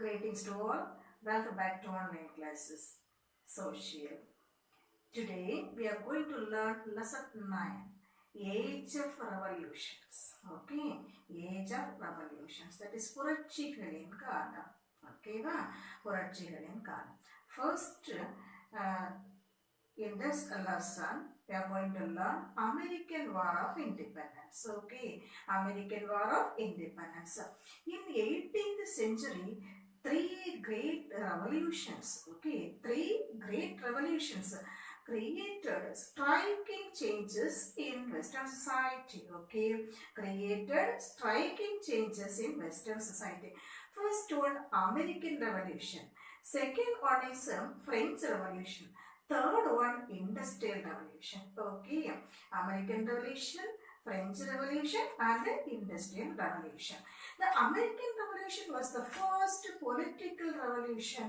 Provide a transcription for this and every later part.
Greetings to all. Welcome back to online classes. Social. Today we are going to learn lesson 9. Age of Revolutions. Okay. Age of Revolutions. That is புரட்சிகளின் காலம். Okay. புரட்சிகளின் காலம். First, in this lesson, we are going to learn American War of Independence. Okay. American War of Independence. In 18th century, three great revolutions created striking changes in Western society. First one, American Revolution. Second one is French Revolution. Third one, Industrial Revolution. American Revolution, French Revolution and the Industrial Revolution. The American Revolution was the first political revolution.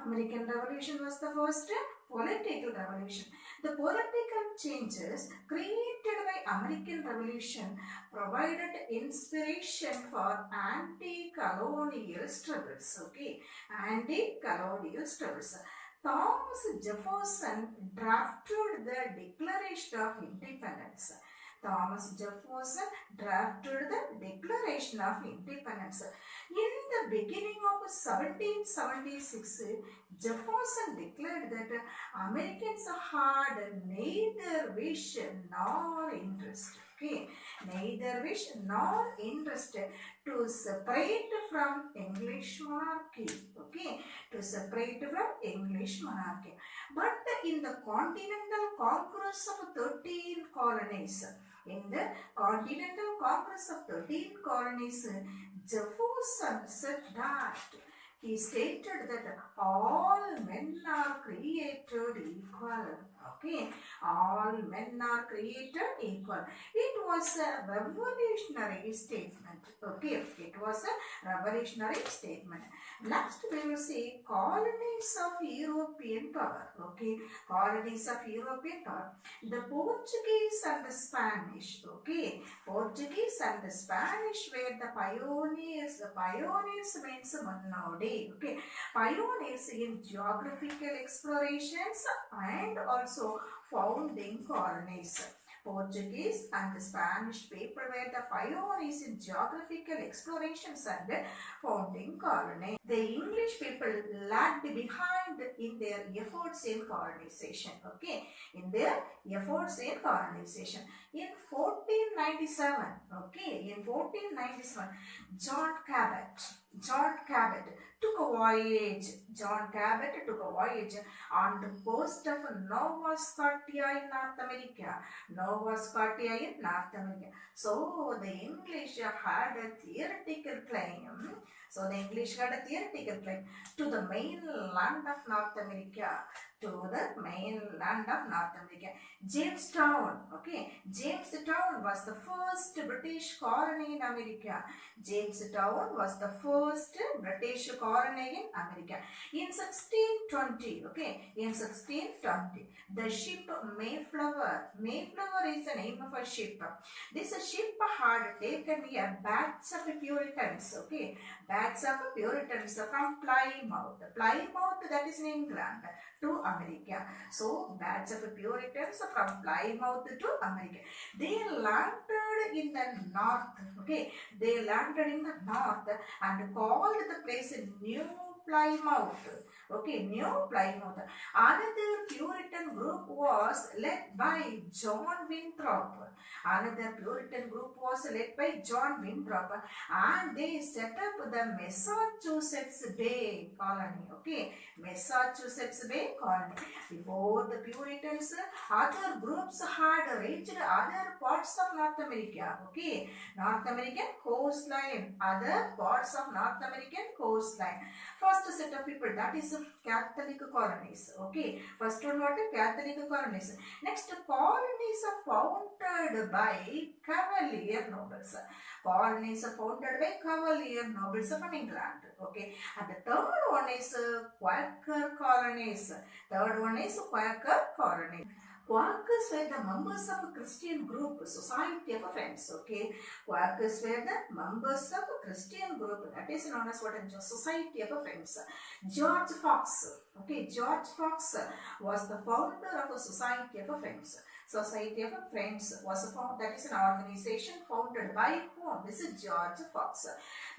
American Revolution was the first political revolution. The political changes created by American Revolution provided inspiration for anti-colonial struggles. Anti-colonial struggles. Thomas Jefferson drafted the Declaration of Independence. Thomas Jefferson drafted the Declaration of Independence. In the beginning of 1776, Jefferson declared that Americans had neither wish nor interest. Neither wish nor interest to separate from English monarchy. To separate from English monarchy. But in the continental congress of 13 colonies, Jefferson said that he stated that all men are created equal. All men are created equal. It was a revolutionary statement. It was a revolutionary statement. Next we will see colonies of European power. Colonies of European power. The Portuguese and the Spanish. Portuguese and the Spanish were the pioneers. The pioneers means munnodi. Pioneers in geographical explorations and also founding colonies. Portuguese and the Spanish people were the pioneers in geographical explorations and founding colonies. The English people lagged behind in their efforts in colonization. In 1497, John Cabot took a voyage. On the coast of Nova Scotia in North America. So the English had a theoretical claim. To the mainland of North America. Jamestown. Jamestown was the first British colony in America. In 1620, the ship Mayflower is the name of a ship. This ship had taken a batch of Puritans, from Plymouth, that is in England, to America. So, batch of Puritans from Plymouth to America. They landed in the north, and called the place New Plymouth. New Plymouth. Another Puritan group was led by John Winthrop. And they set up the Massachusetts Bay Colony. Massachusetts Bay Colony. Before the Puritans, other groups had reached other parts of North America. North American coastline. Other parts of North American coastline. First set of people, that is Catholic colonies. First one, what? Catholic colonies. Next, colonies are founded by Cavalier nobles. From England. And the third one is Quaker colonies. Quakers were the members of a Christian group, Society of Friends. Okay, Quakers were the members of a Christian group that is known as what? Society of Friends. George Fox. Okay, George Fox was the founder of a Society of Friends. Society of Friends was that is an organization founded by whom? This is George Fox.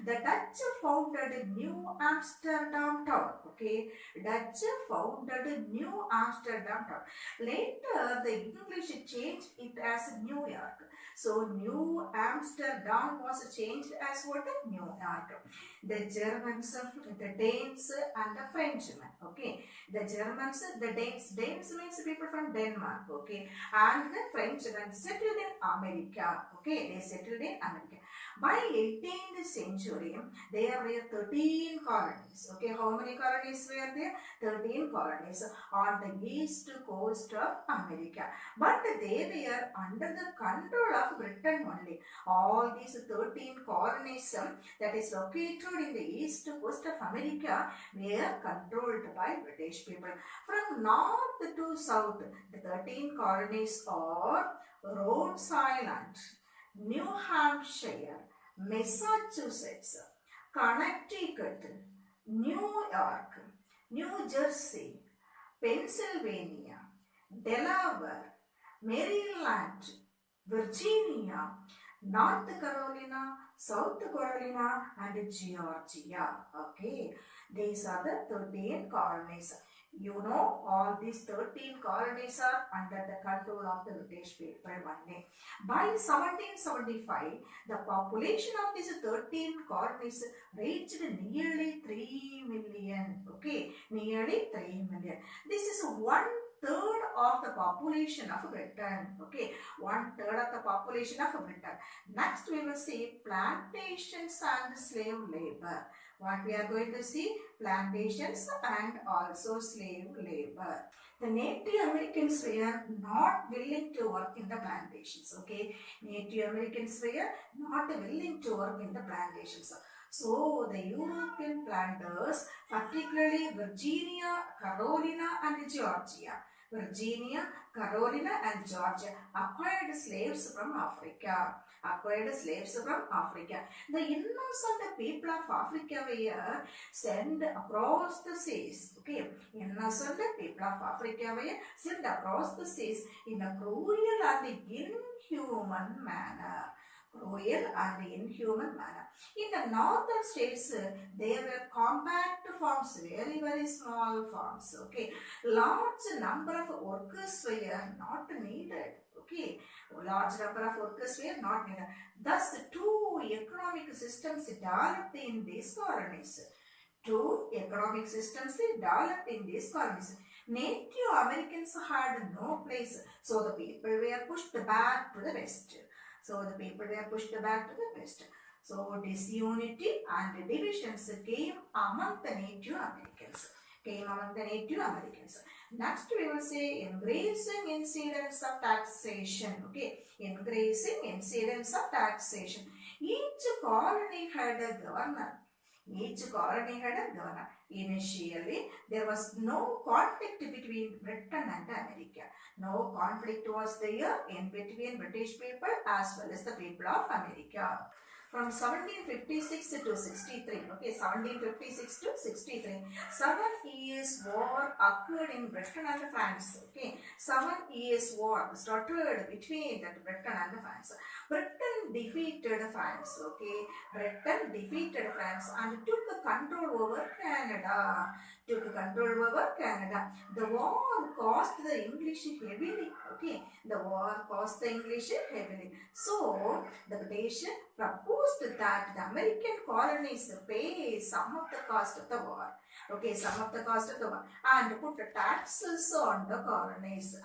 The Dutch founded New Amsterdam town. Okay, Dutch founded New Amsterdam town. Later, the English changed it as New York. So, New Amsterdam was changed as what? New York. The Germans, the Danes and the Frenchmen. Okay. The Germans, the Danes. Danes means people from Denmark. Okay. And the Frenchmen settled in America. Okay. They settled in America. By 18th century, there were 13 colonies. Okay. How many colonies were there? 13 colonies on the east coast of America. But they were under the control of Britain only. All these 13 colonies that is located in the east coast of America were controlled by British people. From north to south, the 13 colonies are Rhode Island, New Hampshire, Massachusetts, Connecticut, New York, New Jersey, Pennsylvania, Delaware, Maryland, Virginia, North Carolina, South Carolina and Georgia. Okay, these are the 13 colonies. You know, all these 13 colonies are under the control of the British people only. By 1775, the population of these 13 colonies reached nearly 3 million. Okay, nearly 3 million. This is 1/3 of the population of Britain. Okay, 1/3 of the population of Britain. Next, we will see plantations and slave labor. What we are going to see? Plantations and also slave labor. The Native Americans were not willing to work in the plantations. Okay, Native Americans were not willing to work in the plantations. So, the European planters, particularly Virginia, Carolina and Georgia, Virginia, Carolina and Georgia acquired slaves from Africa. The innocent people of Africa were sent across the seas. Okay, innocent people of Africa were sent across the seas in a cruel and inhuman manner. In the northern states, there were compact farms, very small farms. Okay, large number of workers were not needed. Okay, large number of workers were not needed. Thus, two economic systems developed in these colonies. Native Americans had no place, so the people were pushed back to the west. So disunity and divisions came among the Native Americans. Next we will say increasing incidence of taxation. Okay, increasing incidence of taxation. Each colony had a governor. Initially, there was no conflict between Britain and America. No conflict was there in between British people as well as the people of America. From 1756 to 63, okay, 1756 to 63, 7 years war occurred in Britain and France, okay, 7 years war started between Britain and France. Britain defeated France, okay, and took control over Canada. The war cost the English heavily, okay, So, the British proposed that the American colonies pay some of the cost of the war. Okay, and put taxes on the colonies.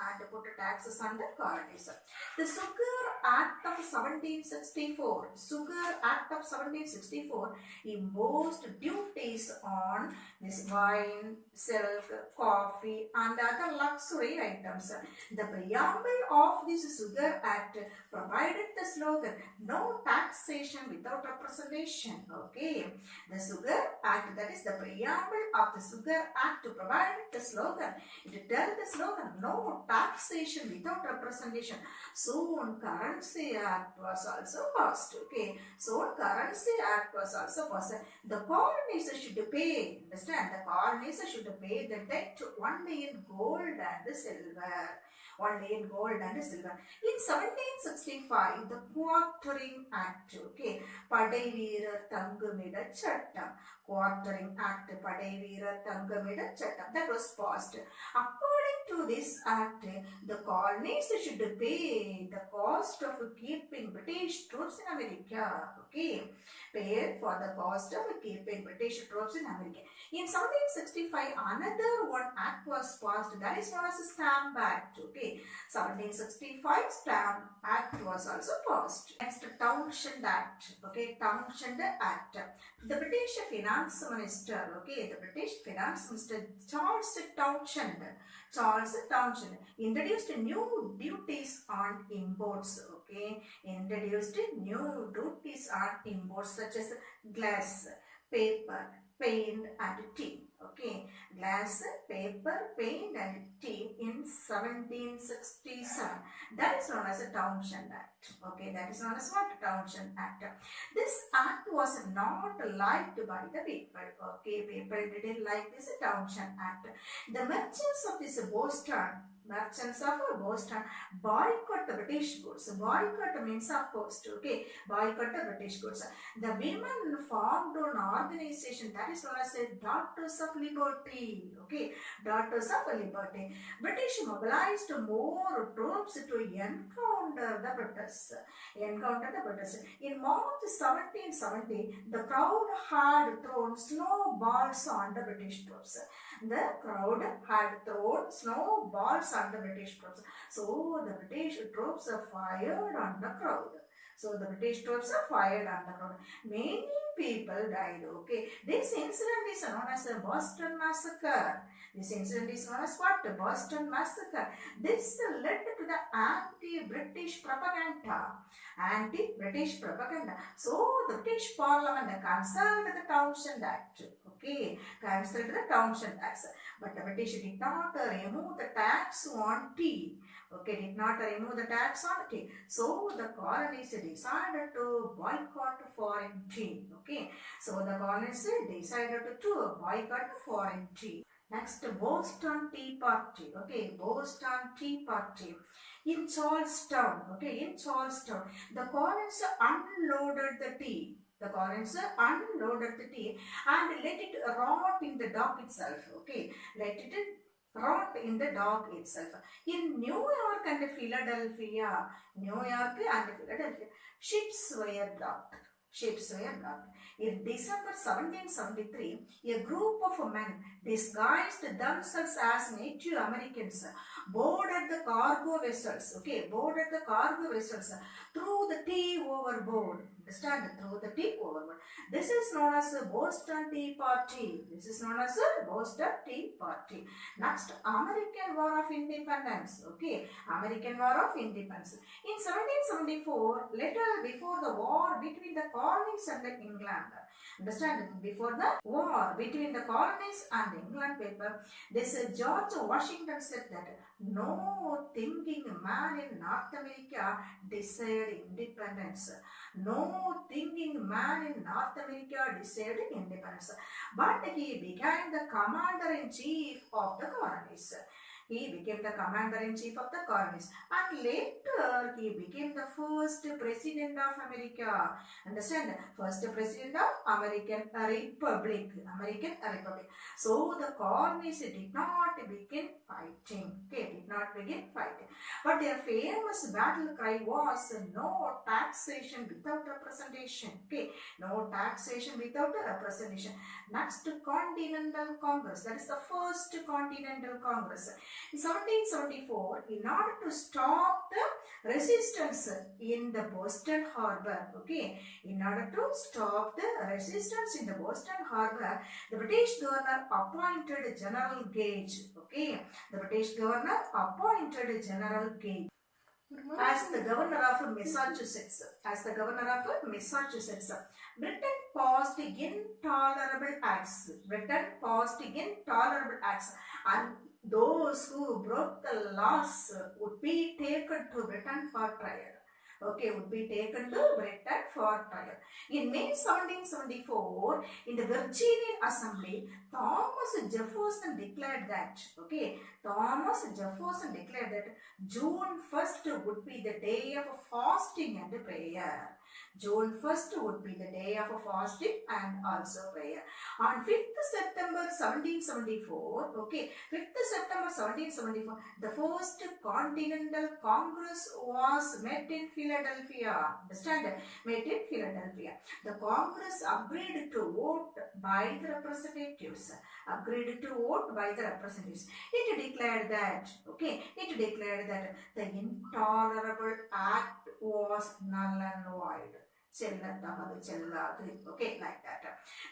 The Sugar Act of 1764 imposed duties duties on this wine, silk, coffee and other luxury items. The preamble of this Sugar Act provided the slogan, no taxation without representation. Okay, the Sugar Act, that is the preamble of the Sugar Act, provided the slogan. It tells the slogan, no taxation without representation. Soon Currency Act was also passed. Okay, soon Currency Act was also passed. The colonies should pay, understand, the colonies should pay the debt only in gold and silver. Only in gold and silver. In 1765, the Quartering Act, okay, Padaiveerar Thangamida Chattam, Quartering Act, Padaiveerar Thangamida Chattam, that was passed. According to this act, the colonies should pay the cost of keeping British troops in America, okay, pay for the cost of keeping British troops in America. In 1765, another one act was passed, that is known as the Stamp Act, okay. 1765 Stamp Act was also passed. Next, Townshend Act, okay, Townshend Act. The British Finance Minister, okay, the British Finance Minister Charles Townshend introduced new duties on imports, okay, introduced new duties on imports such as glass, paper, paint and tea, okay, glass, paper, paint and tea in 1767. That is known as a Townshend Act, okay, that is known as what? Townshend Act. This act was not liked by the people, okay, people didn't like this Townshend Act. The merchants of this Boston boycott the British goods. Boycott means opposed, okay, boycott the British goods. The women formed an organization that is known as Daughters of Liberty, okay, Daughters of Liberty. British mobilized more troops to encounter the British. In March 1770, the crowd had thrown snowballs on the British troops. The crowd had thrown snowballs on the British troops. So the British troops fired on the crowd. So the British troops fired on the crowd. Many people died. Okay. This incident is known as the Boston Massacre. This incident is known as what? The Boston Massacre. This led to the anti-British propaganda. Anti-British propaganda. So the British Parliament cancelled the Townshend Act. Okay, cancelled the Townshend Act. But the British did not remove the tax on tea. Okay, did not remove the tax on tea. So the colonies decided to boycott foreign tea. Okay, so the colonies decided to boycott foreign tea. Next, Boston Tea Party. Okay, Boston Tea Party. In Charlestown, okay, in Charlestown, the colonies unloaded the tea. The colonies unloaded the tea and let it rot in the dock itself. Okay, let it rot in the dock itself. In New York and Philadelphia, ships were docked. Ships were docked. In December 1773, a group of men disguised themselves as Native Americans boarded the cargo vessels. Okay, boarded the cargo vessels, threw the tea overboard. Understand? Throw the tea overboard. This is known as the Boston Tea Party. This is known as the Boston Tea Party. Next, American War of Independence. Okay, American War of Independence. In 1774, little before the war between the colonies and England. Understand? Before the war between the colonies and England people, this George Washington said that no thinking man in North America desired independence. No thinking man in North America desired independence. But he became the commander-in-chief of the colonies. He became the commander-in-chief of the colonies. And later, he became the first president of America. Understand? First president of American Republic. American Republic. So, the colonies did not begin fighting. Okay, did not begin fighting. But their famous battle cry was no taxation without representation. Okay, no taxation without representation. Next, Continental Congress. That is the first Continental Congress. In 1774, in order to stop the resistance in the Boston Harbor, okay, in order to stop the resistance in the Boston Harbor, the British governor appointed General Gage, okay, the British governor appointed General Gage as the governor of Massachusetts. As the governor of Massachusetts, Britain passed intolerable acts. Britain passed intolerable acts, and those who broke the laws would be taken to Britain for trial. Okay, would be taken to Britain for trial. In May 1774, in the Virginian Assembly, Thomas Jefferson declared that, okay, Thomas Jefferson declared that June 1st would be the day of fasting and prayer. June 1st would be the day of fasting and also prayer. On 5th September 1774, okay, 5th September 1774, the first Continental Congress was met in Philadelphia. Understand? Met in Philadelphia. The Congress agreed to vote by the representatives. Agreed to vote by the representatives. It declared that, okay, it declared that the intolerable act was null and void. Okay, like that.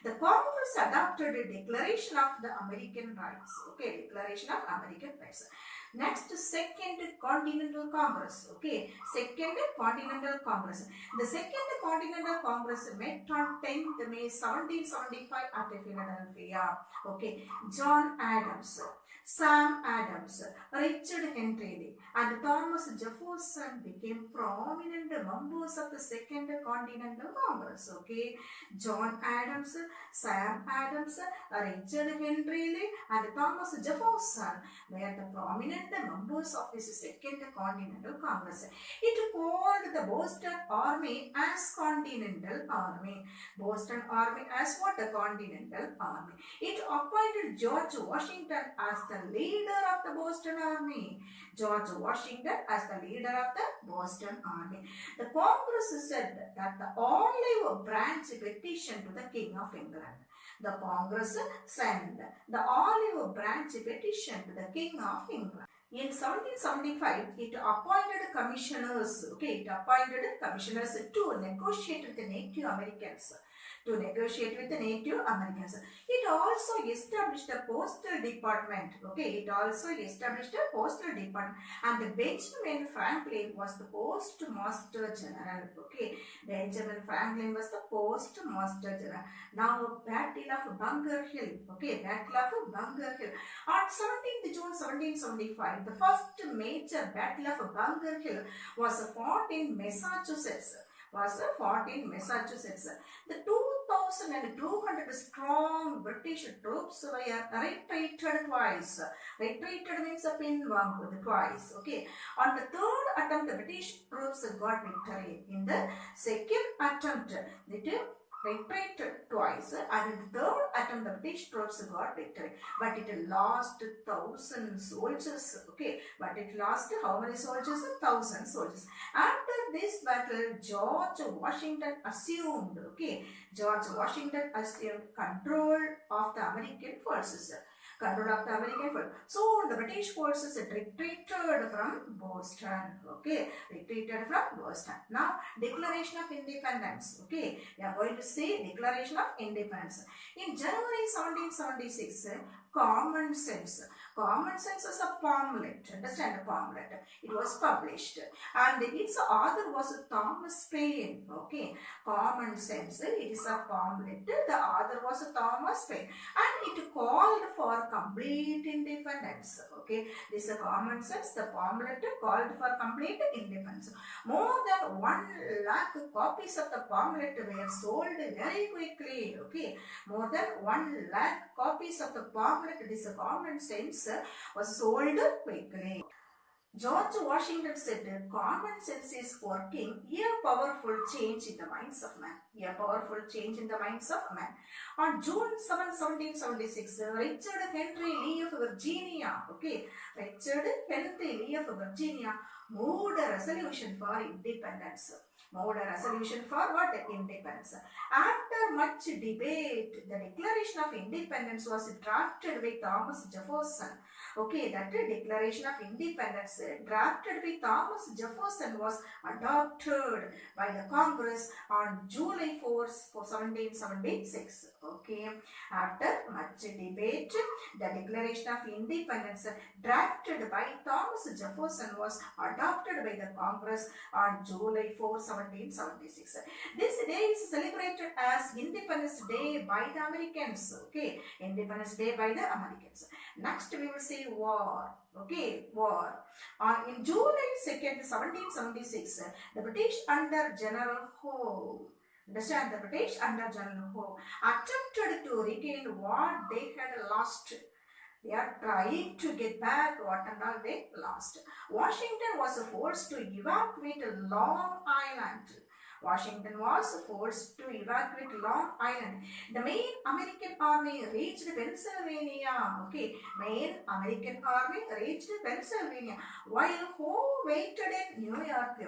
The Congress adopted a Declaration of the American Rights. Okay, Declaration of American Rights. Next, Second Continental Congress. Okay, Second Continental Congress. The Second Continental Congress met on 10th May 1775 at Philadelphia. Okay, John Adams, Sam Adams, Richard Henry, and Thomas Jefferson became prominent members of the Second Continental Congress. Okay, John Adams, Sam Adams, Richard Henry, and Thomas Jefferson were the prominent members of this Second Continental Congress. It called the Boston Army as Continental Army. Boston Army as what? The Continental Army. It appointed George Washington as the leader of the Boston Army. George Washington as the leader of the Boston Army. The Congress said that the olive branch petition to the King of England. The Congress sent the olive branch petition to the King of England. In 1775, it appointed commissioners. Okay, it appointed commissioners to negotiate with the Native Americans. To negotiate with the Native Americans. It also established a postal department. Okay, it also established a postal department, and Benjamin Franklin was the postmaster general. Okay, Benjamin Franklin was the postmaster general. Now, Battle of Bunker Hill. Okay, Battle of Bunker Hill. On 17th June 1775, the first major Battle of Bunker Hill was fought in Massachusetts. The 2,200 strong British troops were retreated twice. Retreated means twice. Okay. On the third attempt, the British troops got victory. In the second attempt, they retreated twice, and in the third attempt, the British troops got victory. But it lost 1,000 soldiers. Okay. But it lost how many soldiers? 1,000 soldiers. After this battle, George Washington assumed, okay, George Washington assumed control of the American forces. So the British forces retreated from Boston. Okay, retreated from Boston. Now, Declaration of Independence. Okay, we are going to say Declaration of Independence. In January 1776, Common Sense. Common Sense is a pamphlet. Understand, a pamphlet. It was published, and its author was Thomas Paine. Okay, Common Sense. It is a pamphlet. The author was Thomas Paine, and it called for complete independence. Okay, this is a Common Sense. The pamphlet called for complete independence. More than 1 lakh copies of the pamphlet were sold very quickly. Okay, more than 1 lakh copies of the pamphlet, this is a Common Sense, was sold quickly. George Washington said, common sense is working a powerful change in the minds of man. A powerful change in the minds of man. On June 7, 1776, Richard Henry Lee of Virginia, okay, Richard Henry Lee of Virginia moved a resolution for independence. Moved a resolution for what? Independence. After much debate, the Declaration of Independence was drafted by Thomas Jefferson. Okay, that Declaration of Independence drafted by Thomas Jefferson was adopted by the Congress on July 4th, 1776. Okay, after much debate, the Declaration of Independence drafted by Thomas Jefferson was adopted by the Congress on July 4, 1776. This day is celebrated as Independence Day by the Americans. Okay, Independence Day by the Americans. Next we will see war. Okay, war. In July 2nd, 1776, the British under General Howe, understand, the British under General Howe attempted to regain what they had lost. They are trying to get back what and all they lost. Washington was forced to evacuate Long Island. Washington was forced to evacuate Long Island. The main American army reached Pennsylvania. Okay, main American army reached Pennsylvania. While Howe waited in New York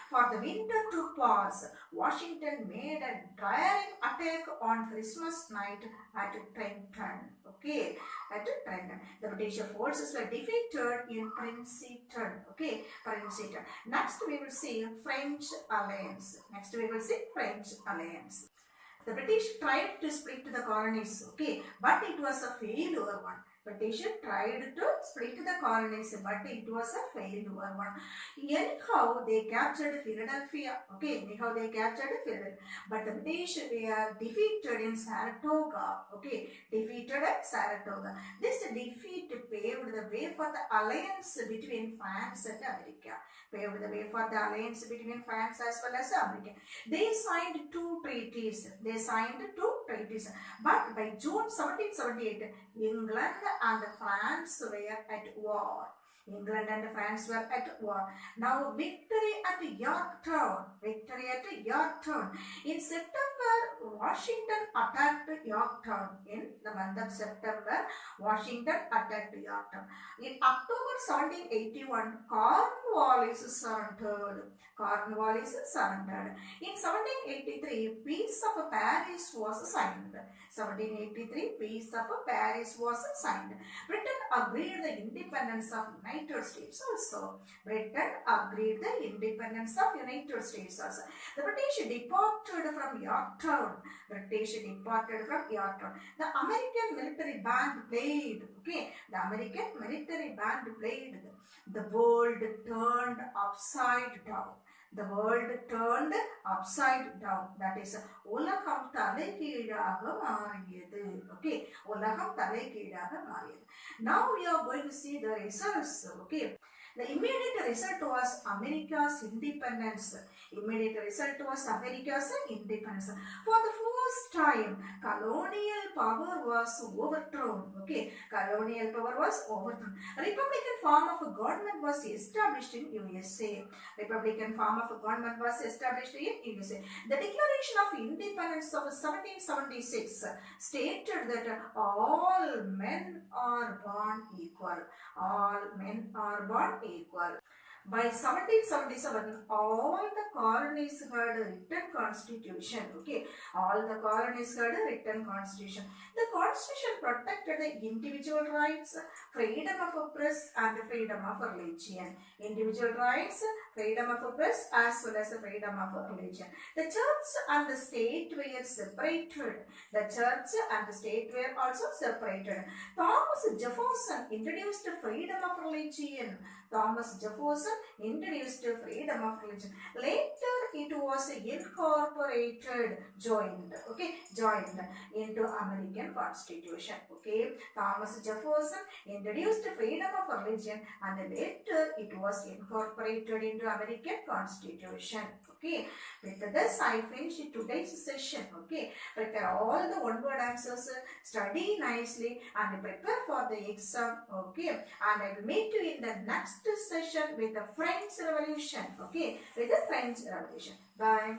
for the winter to pass, Washington made a daring attack on Christmas night at Trenton. Okay, at Trenton. The British forces were defeated in Princeton. Okay, Princeton. Next we will see French alliance. Next we will see French alliance. The British tried to split the colonies. Okay, but it was a failure one. British tried to split the colonies, but it was a failure one. Anyhow, they captured Philadelphia. Okay, anyhow they captured Philadelphia. But the British were defeated in Saratoga. Okay, defeated at Saratoga. This defeat paved the way for the alliance between France and America. Paved the way for the alliance between France as well as America. They signed two treaties. But by June 1778, England and France were at war. England and France were at war. Now victory at Yorktown. Victory at Yorktown. In September, Washington attacked Yorktown. In the month of September, Washington attacked Yorktown. In October 1781, Cornwallis surrendered. Cornwallis surrendered. In 1783, Peace of Paris was signed. 1783, Peace of Paris was signed. Britain agreed the independence of United States also. Britain agreed the independence of United States also. The British departed from Yorktown. British departed from Yorktown. The American military band played. Okay, the American military band played. The world turned upside down. The world turned upside down. That is, உலகம் தலைகீழாக மாறியது. Okay, உலகம் தலைகீழாக மாறியது. Now we are going to see the results. Okay, the immediate result was America's independence. Immediate result was America's independence. For the first time, colonial power was overthrown. Okay, colonial power was overthrown. Republican form of government was established in USA. Republican form of government was established in USA. The Declaration of Independence of 1776 stated that all men are born equal. All men are born equal. By 1777, all the colonies had a written constitution. Okay, all the colonies had a written constitution. The constitution protected the individual rights, freedom of press and freedom of religion. Individual rights, freedom of press as well as freedom of religion. The church and the state were separated. The church and the state were also separated. Thomas Jefferson introduced freedom of religion. Thomas Jefferson introduced freedom of religion. Later it was incorporated, joined into American Constitution. Okay, Thomas Jefferson introduced freedom of religion and later it was incorporated into American Constitution. Okay, with this I finish today's session. Okay, prepare all the one-word answers, study nicely and prepare for the exam. Okay, and I will meet you in the next session with the French Revolution. Okay, with the French Revolution. Bye.